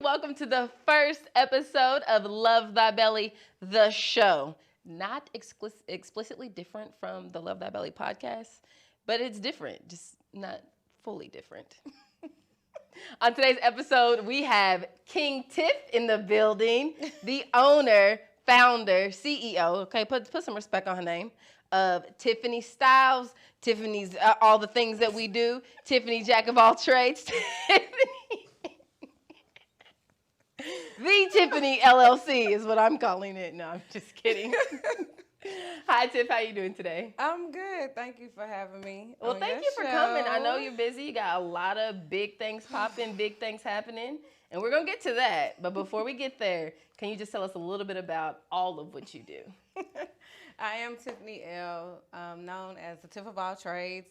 Welcome to the first episode of Love Thy Belly, the show. Not explicitly different from the Love Thy Belly podcast, but it's different, just not fully different. On today's episode, we have King Tiff in the building, the owner, founder, CEO, okay, put some respect on her name, of Tiffany Styles, Tiffany's all the things that we do, Tiffany Jack of all trades, The Tiffany LLC is what I'm calling it. No, I'm just kidding. Hi, Tiff. How you doing today? I'm good. Thank you for having me. Well, thank you for coming. I know you're busy. You got a lot of big things popping, big things happening, and we're going to get to that. But before we get there, can you just tell us a little bit about all of what you do? I am Tiffany L., known as the Tiff of all trades,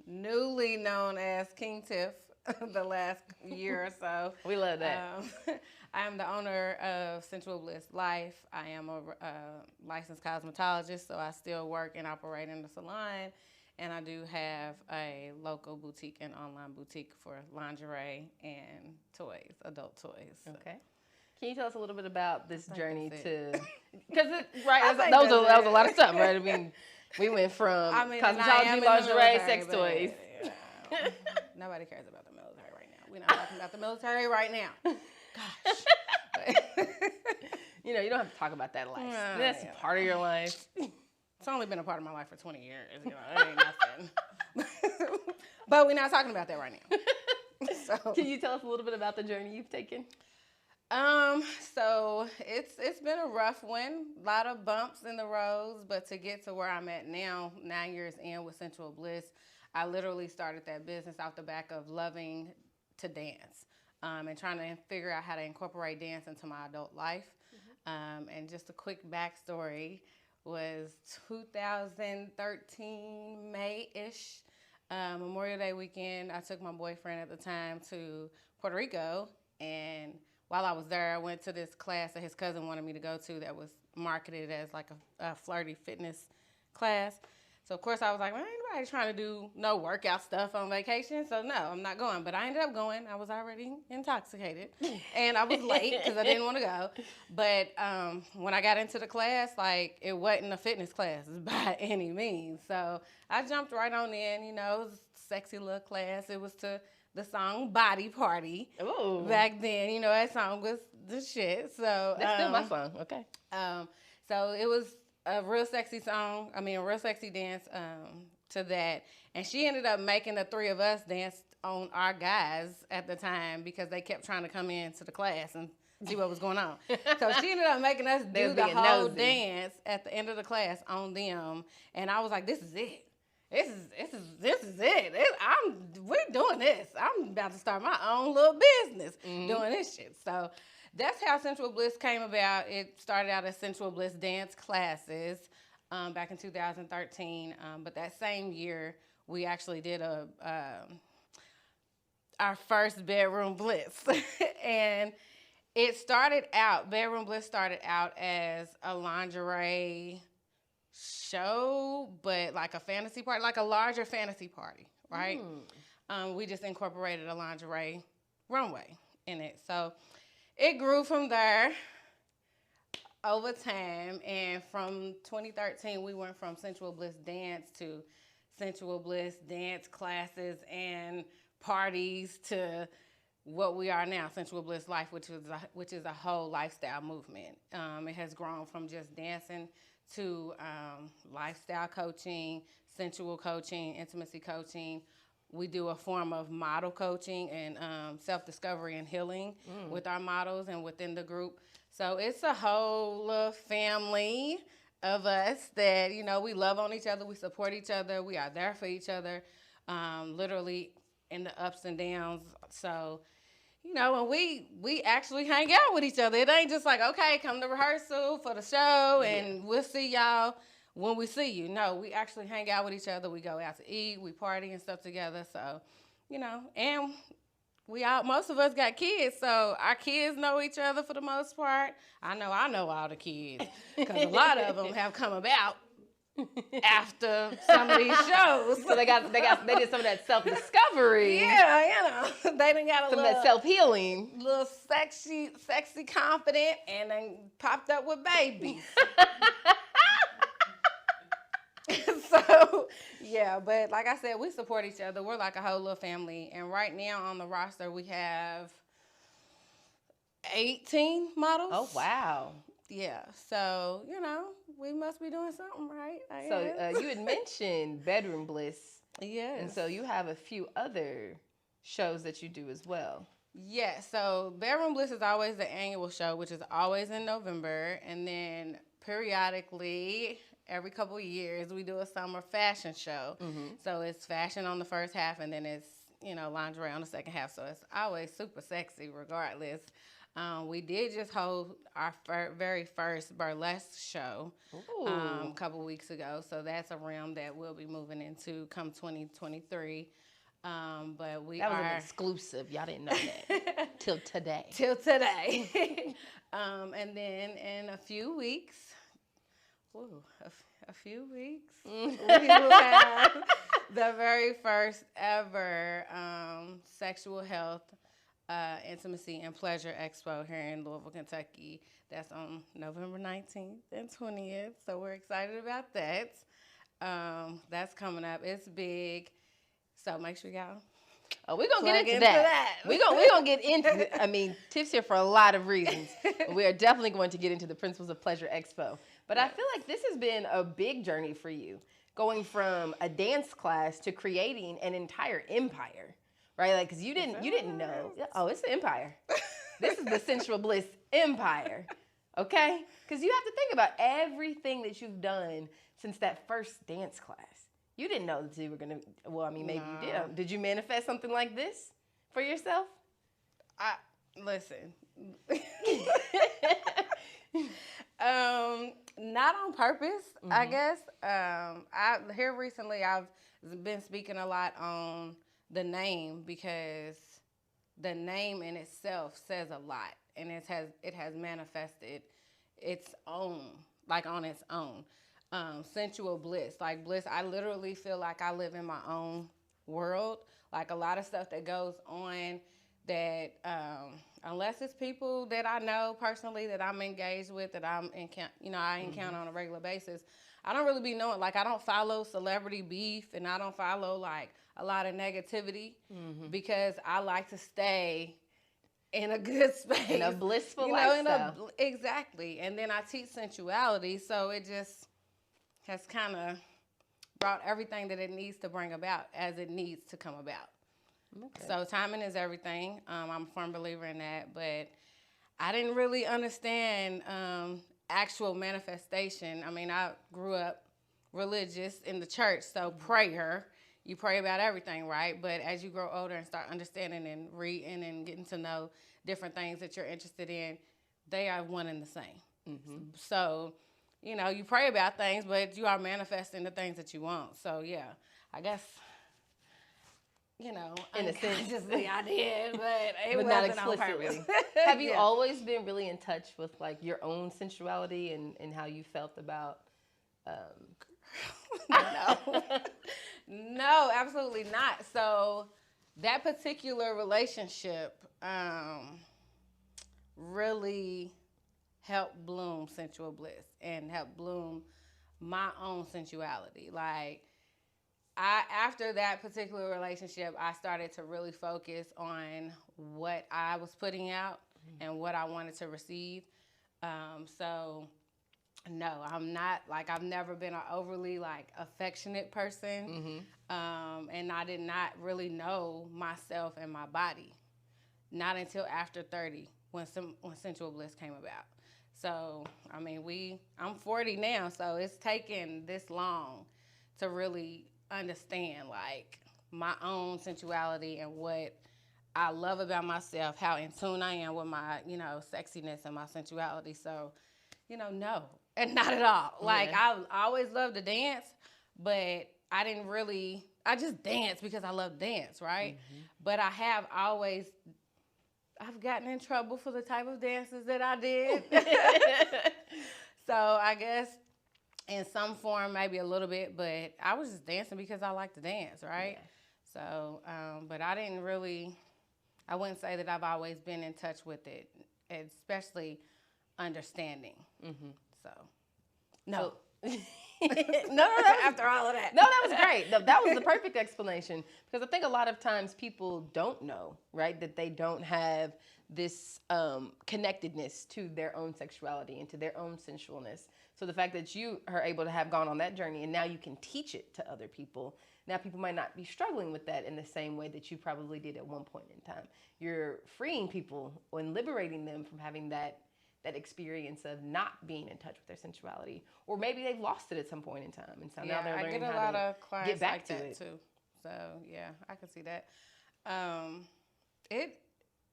newly known as King Tiff the last year or so. We love that. I am the owner of Sensual Bliss Life. I am a licensed cosmetologist, so I still work and operate in the salon. And I do have a local boutique and online boutique for lingerie and toys, adult toys. So. Okay. Can you tell us a little bit about this journey to, because that was a lot of stuff, right? I mean, we went from cosmetology, lingerie, sex toys. Nobody cares about the military right now. We're not talking about the military right now. Gosh. You don't have to talk about that life. That's part of your life. It's only been a part of my life for 20 years. It ain't nothing. But we're not talking about that right now. So. Can you tell us a little bit about the journey you've taken? So it's been a rough one. A lot of bumps in the roads, but to get to where I'm at now, 9 years in with Sensual Bliss, I literally started that business off the back of loving to dance. And trying to figure out how to incorporate dance into my adult life. And just a quick backstory was 2013, May-ish, Memorial Day weekend. I took my boyfriend at the time to Puerto Rico, and while I was there, I went to this class that his cousin wanted me to go to that was marketed as like a flirty fitness class. So, of course, I was like, well, ain't nobody trying to do no workout stuff on vacation, so no, I'm not going. But I ended up going. I was already intoxicated, and I was late because I didn't want to go. But when I got into the class, like, it wasn't a fitness class by any means. So I jumped right on in. It was a sexy little class. It was to the song Body Party. Ooh. Back then. That song was the shit. So that's still my song. Okay. So it was a real sexy song, a real sexy dance to that. And she ended up making the three of us dance on our guys at the time because they kept trying to come into the class and see what was going on. So she ended up making us do the whole dance at the end of the class on them. And I was like, this is it. This is it. We're doing this. I'm about to start my own little business doing this shit. So that's how Sensual Bliss came about. It started out as Sensual Bliss dance classes back in 2013. But that same year, we actually did our first Bedroom Bliss. And Bedroom Bliss started out as a lingerie show, but like a fantasy party, like a larger fantasy party, right? We just incorporated a lingerie runway in it. So it grew from there over time, and from 2013, we went from Sensual Bliss Dance to Sensual Bliss Dance classes and parties to what we are now, Sensual Bliss Life, which is a whole lifestyle movement. It has grown from just dancing to lifestyle coaching, sensual coaching, intimacy coaching. We do a form of model coaching and self-discovery and healing with our models and within the group. So it's a whole little family of us that, we love on each other, we support each other, we are there for each other, literally in the ups and downs. So, and we actually hang out with each other. It ain't just like, okay, come to rehearsal for the show and we'll see y'all when we see you. No, we actually hang out with each other. We go out to eat, we party and stuff together. So, and most of us got kids, so our kids know each other for the most part. I know all the kids because a lot of them have come about after some of these shows. So they did some of that self-discovery. Yeah, you know, they done got a some little of that self-healing. little sexy, confident, and then popped up with babies. So, yeah, but like I said, we support each other. We're like a whole little family. And right now on the roster, we have 18 models. Oh, wow. Yeah, so, you know, we must be doing something right. So you had mentioned Bedroom Bliss. Yes. And so you have a few other shows that you do as well. Yeah, so Bedroom Bliss is always the annual show, which is always in November. And then periodically, every couple of years, we do a summer fashion show. Mm-hmm. So it's fashion on the first half, and then it's, you know, lingerie on the second half. So it's always super sexy regardless. We did just hold our very first burlesque show a couple weeks ago. So that's a realm that we'll be moving into come 2023. But that was an exclusive. Y'all didn't know that till today. And then in a few weeks, we will have the very first ever sexual health, intimacy, and pleasure expo here in Louisville, Kentucky. That's on November 19th and 20th. So we're excited about that. That's coming up. It's big. So make sure y'all. Oh, we're going to get into that. We're going to get into it. I mean, Tiff's here for a lot of reasons. We are definitely going to get into the Principles of Pleasure Expo. But yes. I feel like this has been a big journey for you, going from a dance class to creating an entire empire, right? Like, because you didn't know. Oh, it's an empire. This is the Sensual Bliss empire, okay? Because you have to think about everything that you've done since that first dance class. You didn't know that you were going to, well, I mean, maybe you did. Did you manifest something like this for yourself? Listen. Not on purpose, mm-hmm. I guess. Here recently, I've been speaking a lot on the name because the name in itself says a lot, and it has manifested its own, like on its own. Sensual bliss, like bliss. I literally feel like I live in my own world. Like a lot of stuff that goes on that, unless it's people that I know personally that I'm engaged with, that I encounter on a regular basis, I don't really be knowing. Like I don't follow celebrity beef, and I don't follow like a lot of negativity because I like to stay in a good space, in a blissful lifestyle. Exactly. And then I teach sensuality, so it just has kind of brought everything that it needs to bring about as it needs to come about. Okay. So timing is everything. I'm a firm believer in that, but I didn't really understand actual manifestation. I mean, I grew up religious in the church, so prayer, you pray about everything, right? But as you grow older and start understanding and reading and getting to know different things that you're interested in, they are one and the same. Mm-hmm. So, you know, you pray about things, but you are manifesting the things that you want. So, yeah, I guess, you know, in a sense, I did, but it but wasn't not explicitly. On purpose. Have you always been really in touch with, like, your own sensuality and how you felt about... No, absolutely not. So that particular relationship really helped bloom Sensual Bliss and helped bloom my own sensuality. Like after that particular relationship, I started to really focus on what I was putting out and what I wanted to receive. No, I'm not, like, I've never been an overly, like, affectionate person, and I did not really know myself and my body, not until after 30, when Sensual Bliss came about. So, I mean, I'm 40 now, so it's taken this long to really understand, like, my own sensuality and what I love about myself, how in tune I am with my, you know, sexiness and my sensuality. So, you know, no. And not at all. Like, I always loved to dance, but I just danced because I love dance, right? Mm-hmm. But I've gotten in trouble for the type of dances that I did. So I guess in some form, maybe a little bit, but I was just dancing because I like to dance, right? Yeah. So, but I didn't really, I wouldn't say that I've always been in touch with it, especially understanding. Mm-hmm. So, no. So, no, After all of that. no, that was great. That was the perfect explanation, because I think a lot of times people don't know, right, that they don't have this connectedness to their own sexuality and to their own sensualness. So the fact that you are able to have gone on that journey and now you can teach it to other people. Now people might not be struggling with that in the same way that you probably did at one point in time. You're freeing people and liberating them from having that experience of not being in touch with their sensuality, or maybe they've lost it at some point in time, and so now they're learning how to get back to it too. So yeah, I can see that.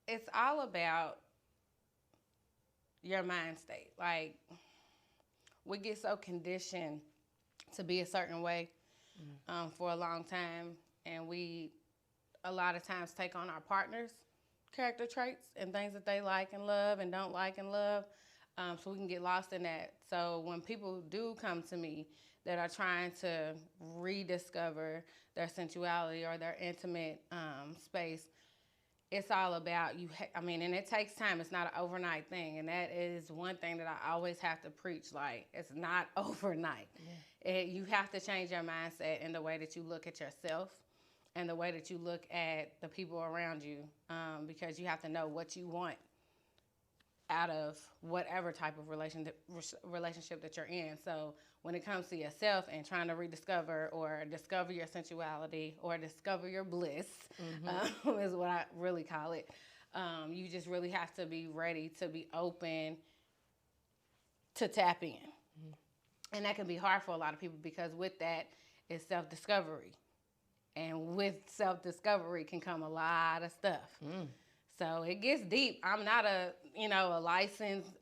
It's all about your mind state. Like, we get so conditioned to be a certain way for a long time, and we a lot of times take on our partners' character traits and things that they like and love and don't like and love, so we can get lost in that. So when people do come to me that are trying to rediscover their sensuality or their intimate space, it's all about and it takes time. It's not an overnight thing, and that is one thing that I always have to preach. Like, it's not overnight. Yeah. You have to change your mindset and the way that you look at yourself and the way that you look at the people around you, because you have to know what you want out of whatever type of relationship that you're in. So when it comes to yourself and trying to rediscover or discover your sensuality or discover your bliss, is what I really call it, you just really have to be ready to be open to tap in. And that can be hard for a lot of people, because with that is self-discovery. And with self-discovery can come a lot of stuff. So it gets deep. I'm not a licensed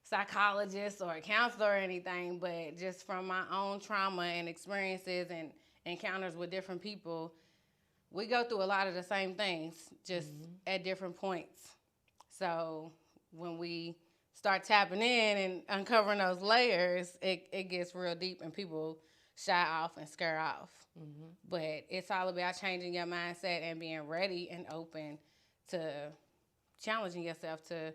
psychologist or a counselor or anything, but just from my own trauma and experiences and encounters with different people, we go through a lot of the same things, just at different points. So when we start tapping in and uncovering those layers, it gets real deep, and people shy off and scare off. But it's all about changing your mindset and being ready and open to challenging yourself to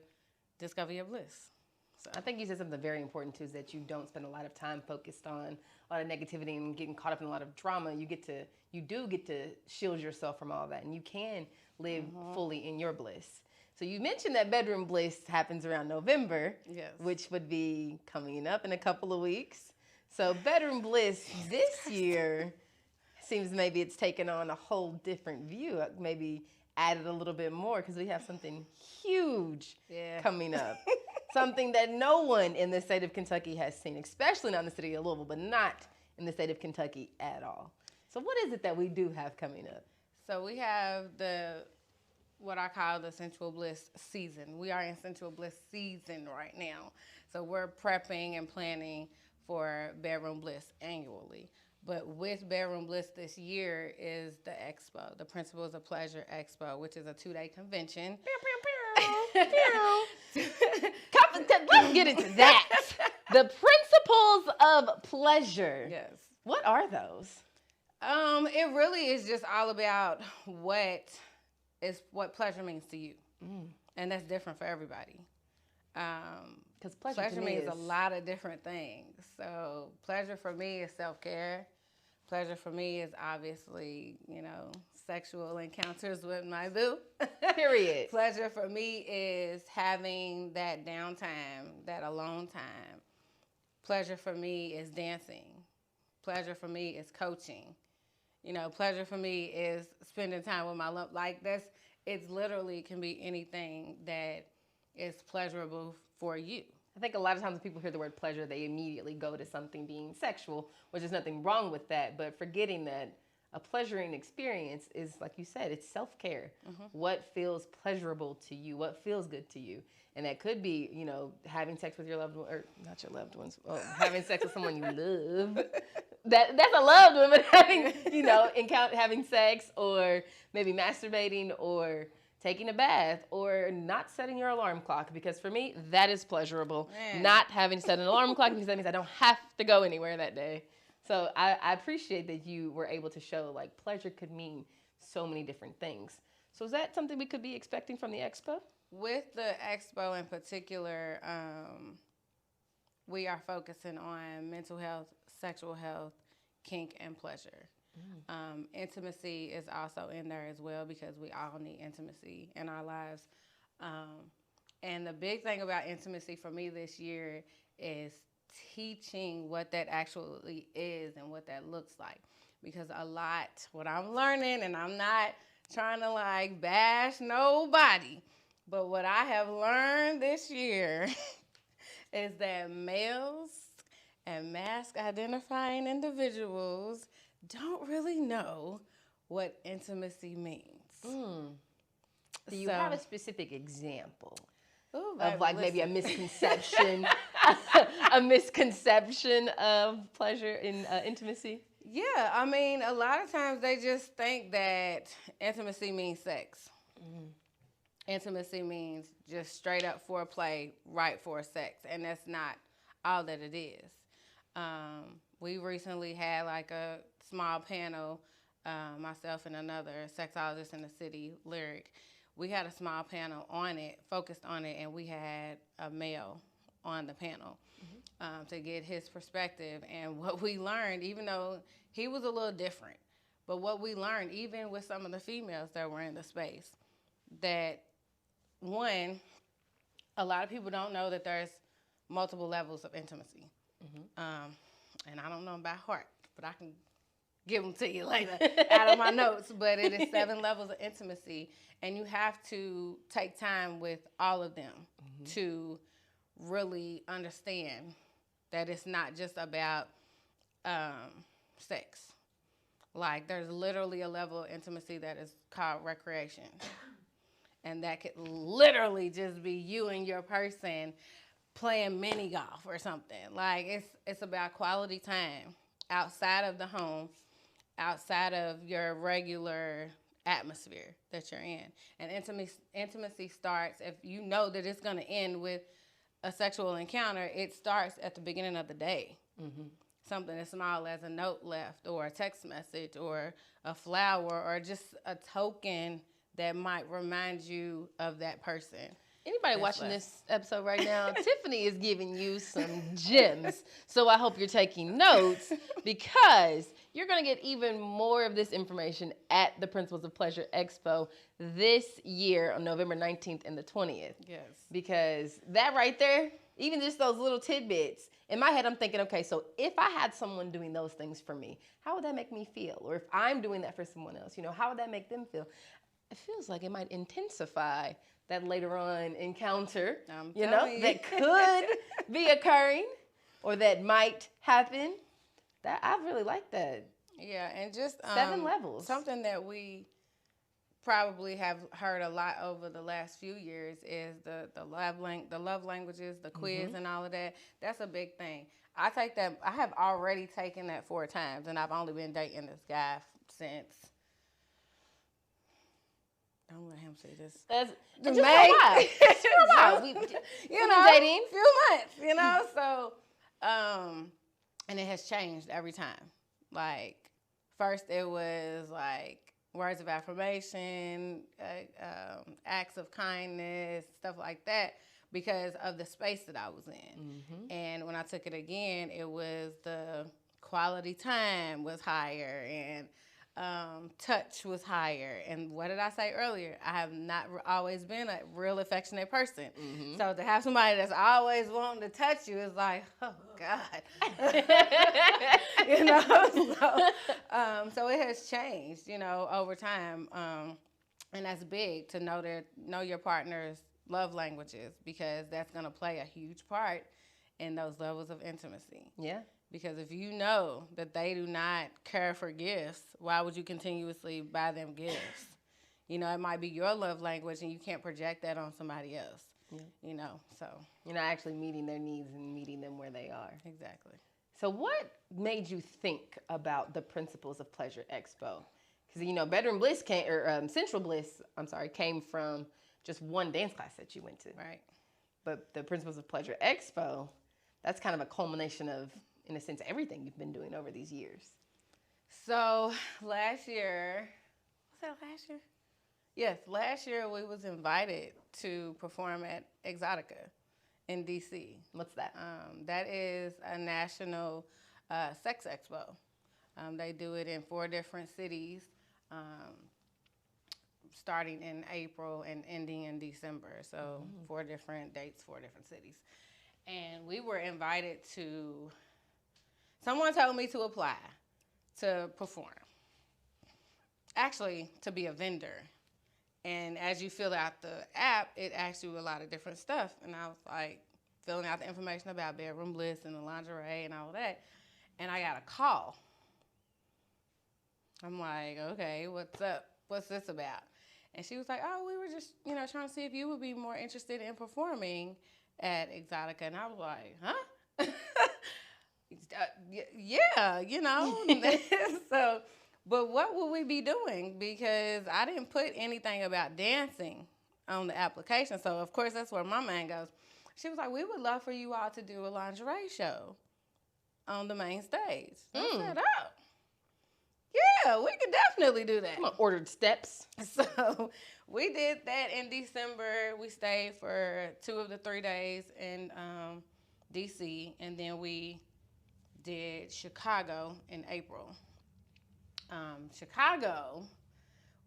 discover your bliss. So I think you said something very important too, is that you don't spend a lot of time focused on a lot of negativity and getting caught up in a lot of drama. You do get to shield yourself from all that, and you can live fully in your bliss. So you mentioned that bedroom bliss happens around November, yes, which would be coming up in a couple of weeks. So bedroom bliss this year seems maybe it's taken on a whole different view. Maybe added a little bit more, because we have something huge coming up. Something that no one in the state of Kentucky has seen, especially not in the city of Louisville, but not in the state of Kentucky at all. So what is it that we do have coming up? So we have what I call the Sensual Bliss season. We are in Sensual Bliss season right now. So we're prepping and planning for Bedroom Bliss annually. But with Bedroom Bliss this year is the Expo, the Principles of Pleasure Expo, which is a 2-day convention. Let's get into that. The Principles of Pleasure. Yes. What are those? It really is just all about what pleasure means to you. And that's different for everybody. Because pleasure means a lot of different things. So pleasure for me is self-care. Pleasure for me is obviously, sexual encounters with my boo. Period. Pleasure for me is having that downtime, that alone time. Pleasure for me is dancing. Pleasure for me is coaching. Pleasure for me is spending time with my love. It's literally can be anything that is pleasurable for you. I think a lot of times when people hear the word pleasure, they immediately go to something being sexual, which is nothing wrong with that, but forgetting that a pleasuring experience is, like you said, it's self-care. What feels pleasurable to you? What feels good to you? And that could be, having sex with your loved one, or not your loved ones, having sex with someone you love. That's a loved one, but having, having sex, or maybe masturbating, or taking a bath or not setting your alarm clock, because for me, that is pleasurable. Man. Not having to set an alarm clock, because that means I don't have to go anywhere that day. So I appreciate that you were able to show like pleasure could mean so many different things. So is that something we could be expecting from the expo? With the expo in particular, we are focusing on mental health, sexual health, kink, and pleasure. Intimacy is also in there as well, because we all need intimacy in our lives. And the big thing about intimacy for me this year is teaching what that actually is and what that looks like. Because what I'm learning, and I'm not trying to like bash nobody, but what I have learned this year is that males and mask identifying individuals don't really know what intimacy means. Do you have a specific example Ooh, of baby, like maybe a listen. misconception, a misconception of pleasure in intimacy? Yeah, I mean, a lot of times they just think that intimacy means sex. Intimacy means just straight up foreplay, right for sex, and that's not all that it is. We recently had like a small panel, myself and another sexologist in the city, Lyric. We had a small panel on it, focused on it, and we had a male on the panel to get his perspective. And what we learned, even though he was a little different, but what we learned, even with some of the females that were in the space, that one, a lot of people don't know that there's multiple levels of intimacy. And I don't know them by heart, but I can give them to you later out of my notes. But it is 7 levels of intimacy, and you have to take time with all of them to really understand that it's not just about sex. Like, there's literally a level of intimacy that is called recreation. And that could literally just be you and your person playing mini golf or something. Like, it's about quality time outside of the home, outside of your regular atmosphere that you're in. And intimacy starts, if you know that it's going to end with a sexual encounter, it starts at the beginning of the day. Something as small as a note left, or a text message, or a flower, or just a token that might remind you of that person. Anybody watching this episode right now, Tiffany is giving you some gems. So I hope you're taking notes, because you're going to get even more of this information at the Principles of Pleasure Expo this year on November 19th and the 20th. Yes. Because that right there, even just those little tidbits, in my head I'm thinking, okay, so if I had someone doing those things for me, how would that make me feel? Or if I'm doing that for someone else, how would that make them feel? It feels like it might intensify that later on encounter, that could be occurring or that might happen. That I really like that. Yeah, and just 7 levels. Something that we probably have heard a lot over the last few years is the love languages, the quiz, and all of that. That's a big thing. I take that. I have already taken that 4 times, and I've only been dating this guy since. Don't let him say this. Just for a while. Just for a while. We've been dating. Few months, So, and it has changed every time. Like, first it was like words of affirmation, acts of kindness, stuff like that, because of the space that I was in. And when I took it again, it was the quality time was higher, and touch was higher. And what did I say earlier? I have not always been a real affectionate person. So to have somebody that's always wanting to touch you is like, oh God. So it has changed, over time. And that's big to know your partner's love languages, because that's going to play a huge part in those levels of intimacy. Yeah. Because if you know that they do not care for gifts, why would you continuously buy them gifts? It might be your love language, and you can't project that on somebody else. So. You're not actually meeting their needs and meeting them where they are. Exactly. So what made you think about the Principles of Pleasure Expo? Because, you know, Bedroom Bliss came, or Sensual Bliss, I'm sorry, came from just one dance class that you went to. Right. But the Principles of Pleasure Expo, that's kind of a culmination of, in a sense, everything you've been doing over these years. So last year, was that last year? Yes, last year we was invited to perform at Exotica in DC. What's that? That is a national sex expo. They do it in 4 different cities, starting in April and ending in December. So 4 different dates, 4 different cities. And we were invited to, someone told me to apply to perform. Actually, to be a vendor. And as you fill out the app, it asks you a lot of different stuff. And I was like, filling out the information about Bedroom Bliss and the lingerie and all of that. And I got a call. I'm like, okay, what's up? What's this about? And she was like, oh, we were just, you know, trying to see if you would be more interested in performing at Exotica. And I was like, huh? Yeah, you know. So, but what would we be doing? Because I didn't put anything about dancing on the application. So, of course, that's where my mind goes. She was like, we would love for you all to do a lingerie show on the main stage. I said, oh, yeah, we could definitely do that. Ordered steps. So we did that in December. We stayed for 2 of the 3 days in DC, and then we did Chicago in April. Chicago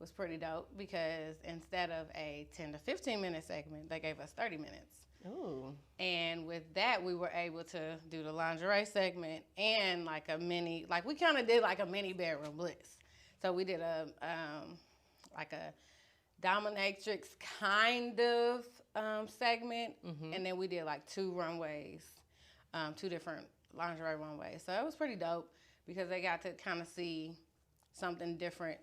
was pretty dope because instead of a 10 to 15 minute segment, they gave us 30 minutes. Ooh. And with that, we were able to do the lingerie segment and like a mini, like we kind of did like a mini Bedroom Bliss. So we did a like a dominatrix kind of segment, and then we did like 2 runways, 2 different lingerie runways. So it was pretty dope because they got to kind of see something different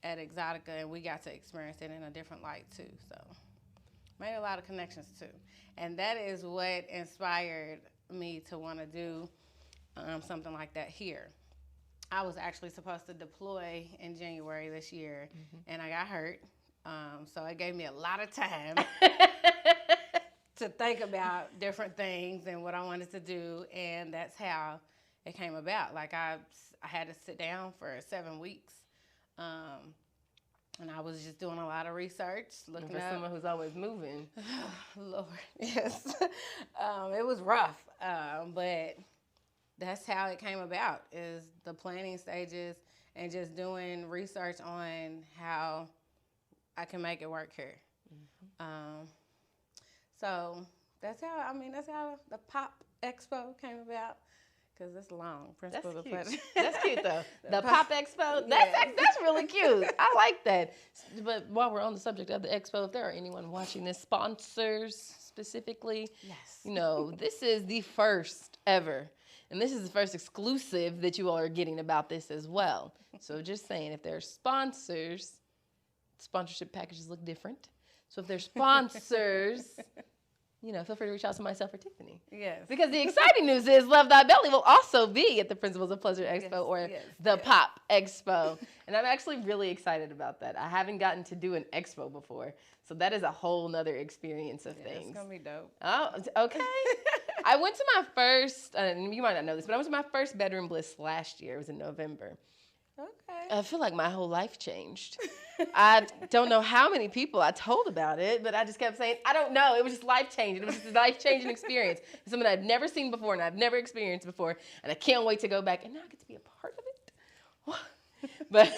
at Exotica, and we got to experience it in a different light too. So made a lot of connections too. And that is what inspired me to want to do something like that here. I was actually supposed to deploy in January this year, and I got hurt. So it gave me a lot of time to think about different things and what I wanted to do, and that's how it came about. Like I had to sit down for 7 weeks, and I was just doing a lot of research, looking for up. someone who's always moving. Lord, yes. It was rough, but that's how it came about, is the planning stages and just doing research on how I can make it work here. So that's how the Pop Expo came about. Because it's long. Principles of Pleasure. That's cute, though. The Pop Expo, that's really cute. I like that. But while we're on the subject of the expo, if there are anyone watching this, sponsors specifically, yes, you know, this is the first ever. And this is the first exclusive that you all are getting about this as well. So just saying, if there's sponsors, sponsorship packages look different. So if there's sponsors... you know, feel free to reach out to myself or Tiffany. Yes. Because the exciting news is Love Thy Belly will also be at the Principles of Pleasure Expo the Pop Expo. And I'm actually really excited about that. I haven't gotten to do an expo before. So that is a whole nother experience of things. It's going to be dope. Oh, okay. I went to my first, you might not know this, but I went to my first Bedroom Bliss last year. It was in November. Okay. I feel like my whole life changed. I don't know how many people I told about it, but I just kept saying, I don't know. It was just life-changing. It was just a life-changing experience. It's something I'd never seen before and I've never experienced before, and I can't wait to go back. And now I get to be a part of it. But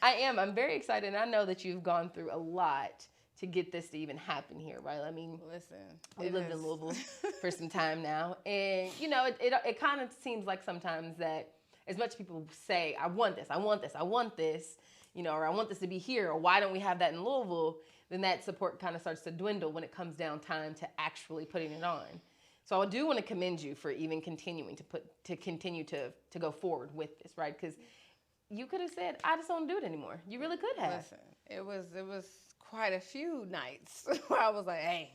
I'm very excited, and I know that you've gone through a lot to get this to even happen here, right? I mean, listen, we lived in Louisville for some time now, and, you know, it kind of seems like sometimes that as much people say, I want this, I want this, I want this, you know, or I want this to be here, or why don't we have that in Louisville, then that support kind of starts to dwindle when it comes down time to actually putting it on. So I do want to commend you for even continuing to continue to go forward with this, right? Because you could have said, I just don't do it anymore. You really could have. Listen, it was quite a few nights where I was like, hey,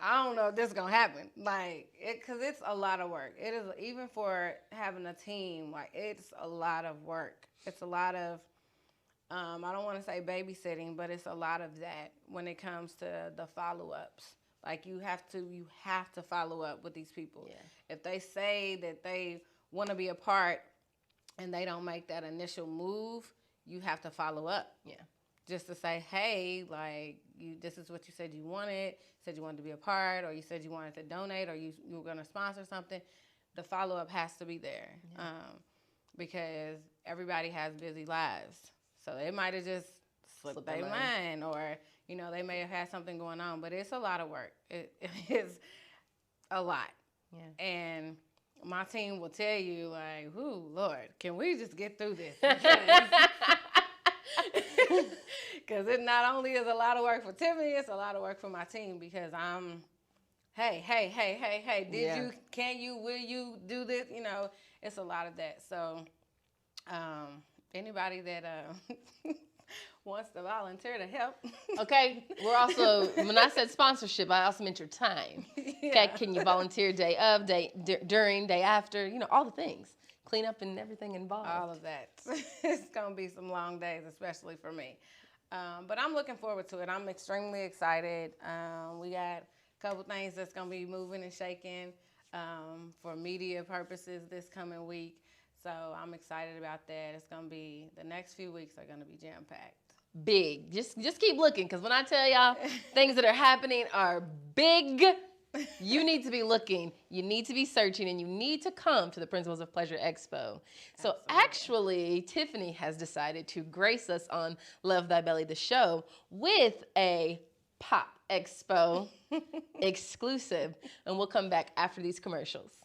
I don't know if this is gonna happen. Like, cause it's a lot of work. It is, even for having a team. Like, it's a lot of work. It's a lot of, I don't want to say babysitting, but it's a lot of that when it comes to the follow ups. Like, you have to follow up with these people. Yeah. If they say that they want to be a part and they don't make that initial move, you have to follow up. Yeah. Just to say, hey, like, this is what you said you wanted. Said you wanted to be a part, or you said you wanted to donate, or you were going to sponsor something. The follow up has to be there, because everybody has busy lives. So it might have just slipped their mind, or they may have had something going on. But it's a lot of work. It is a lot. Yeah. And my team will tell you, like, "Ooh, Lord, can we just get through this?" Because it not only is a lot of work for Tiffany, it's a lot of work for my team, because I'm, hey, can you, will you do this? It's a lot of that. So anybody that wants to volunteer to help. Okay, we're also, when I said sponsorship, I also meant your time. Yeah. Okay, can you volunteer day of, during, day after, all the things. Clean up and everything involved. All of that. It's going to be some long days, especially for me. But I'm looking forward to it. I'm extremely excited. We got a couple things that's going to be moving and shaking for media purposes this coming week. So I'm excited about that. It's going to be, the next few weeks are going to be jam-packed. Big. Just keep looking, because when I tell y'all things that are happening are big, you need to be looking, you need to be searching, and you need to come to the Principles of Pleasure Expo. So actually, Tiffany has decided to grace us on Love Thy Belly, the show, with a Pop Expo exclusive. And we'll come back after these commercials.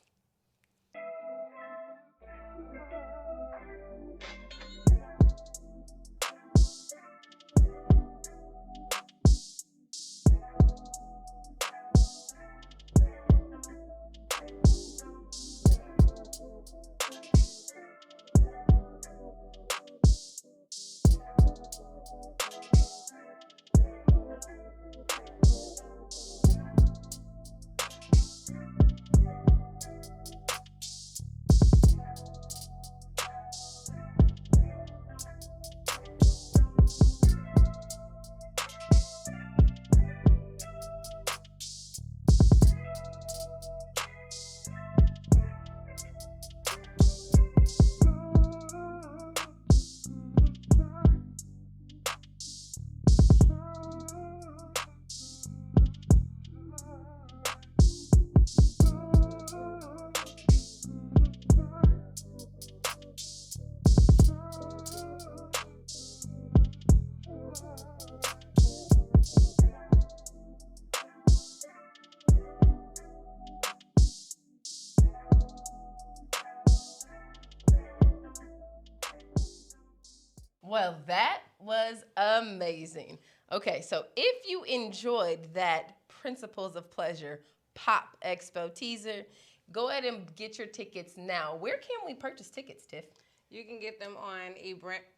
Well, that was amazing. Okay, so if you enjoyed that Principles of Pleasure Pop Expo teaser, go ahead and get your tickets now. Where can we purchase tickets, Tiff? You can get them on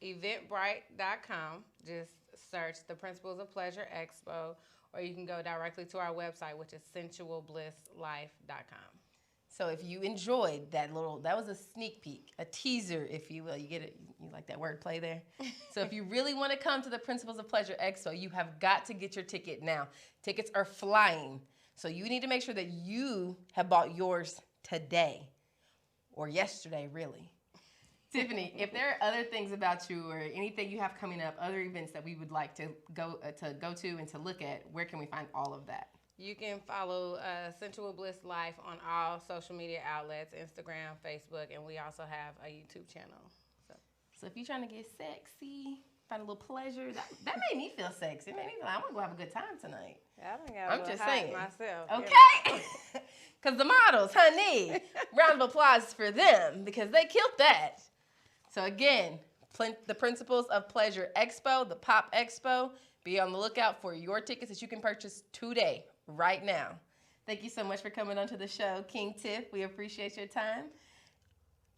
eventbrite.com. Just search the Principles of Pleasure Expo, or you can go directly to our website, which is sensualblisslife.com. So if you enjoyed that was a sneak peek, a teaser, if you will. You get it? You like that wordplay there? So if you really want to come to the Principles of Pleasure Expo, you have got to get your ticket now. Tickets are flying. So you need to make sure that you have bought yours today or yesterday, really. Tiffany, if there are other things about you or anything you have coming up, other events that we would like to go to and to look at, where can we find all of that? You can follow Sensual Bliss Life on all social media outlets, Instagram, Facebook, and we also have a YouTube channel. So if you're trying to get sexy, find a little pleasure, that made me feel sexy. It made me feel like I want to go have a good time tonight. I'm just saying myself. Okay? Because the models, honey, round of applause for them because they killed that. So again, the Principles of Pleasure Expo, the Pop Expo. Be on the lookout for your tickets that you can purchase today, right now. Thank you so much for coming onto the show, King Tiff. We appreciate your time.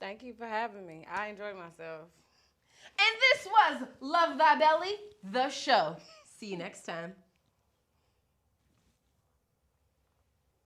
Thank you for having me. I enjoyed myself. And this was Love Thy Belly, the show. See you next time.